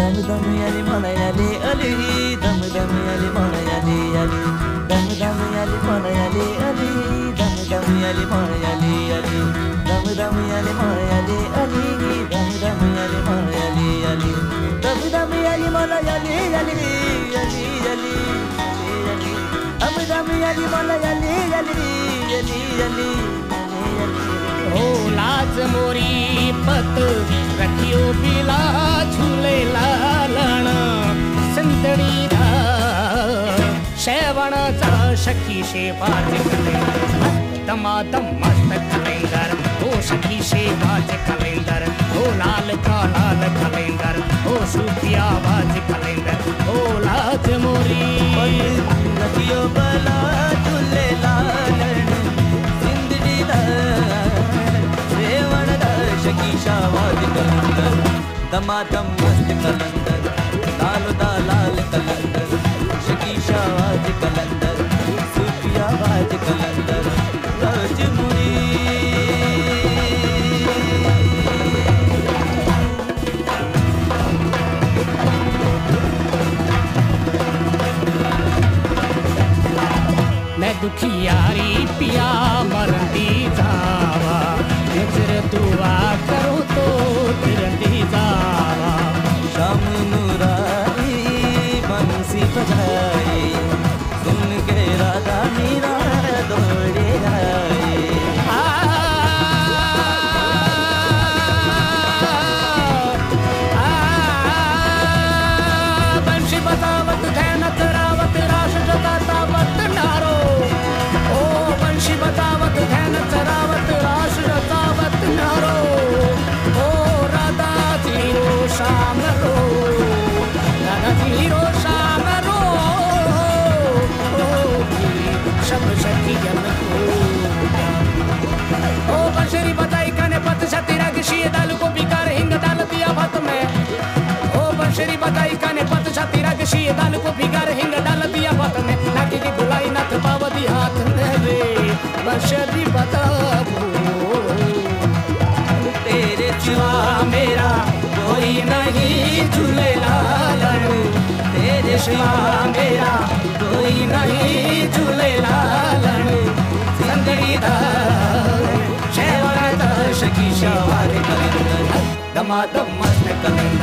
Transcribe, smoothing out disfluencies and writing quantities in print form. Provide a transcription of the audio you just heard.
दम दम याली मला याली अली दम दम याली मला याली अली दम दम याली मला याली अली दम दम याली मला याली अली दम दम याली मला याली अली दम दम याली मला याली अली दम दम याली मला याली अली अली अली अली दम दम याली मला याली अली अली अली हो लाज मोरी पत रखियो पीला झूले लालण संदड़ी दा शेवण चा सखी से बाज कलेंदर दमादम मस्त कलेंदर हो सखी से बाज कलेंदर हो लाल का लाल कलेंदर हो सूफिया बाज कलेंदर हो लाज मोरी रखियो पीला झूले लालण संदड़ी दा शावाज कलंदर दमादम मस्त कलंदर लाल दा लाल कलंदर शकी शावाज कलंदर सूफिया बाज कलंदर राजमुरी मैं दुखियारी पिया मरती जावा नजर दुआ करो तो तिरंदी जावा शाम नूरारी बंसी बजाए सुन के राधा मीरा दौड़े आए बंशी बतावत धैनत रावत राश जतावत नारो ओ बंशी बतावत धैनत रावत राश जतावत नारो ओ राधा जीरो शाम रो राधा जीरो शाम रो ओ सब सखियन को ओ बंशरी बताई कने पत सतीरा किसी दाल को बिकार हिंग डाल दिया भात में ओ बंशरी बताई कने पत सतीरा किसी दाल को बिकार हिंग डाल दिया भात में नाकी की बुलाई नथ पावती हाथ में रे बंशरी बता तेरे सिवा मेरा कोई नहीं झूले लालन तेरे सिवा मेरा कोई नहीं झूले लालन संगड़ी दा शेवण दा शकी शावाज कलंदर दमादम मस्त कलंदर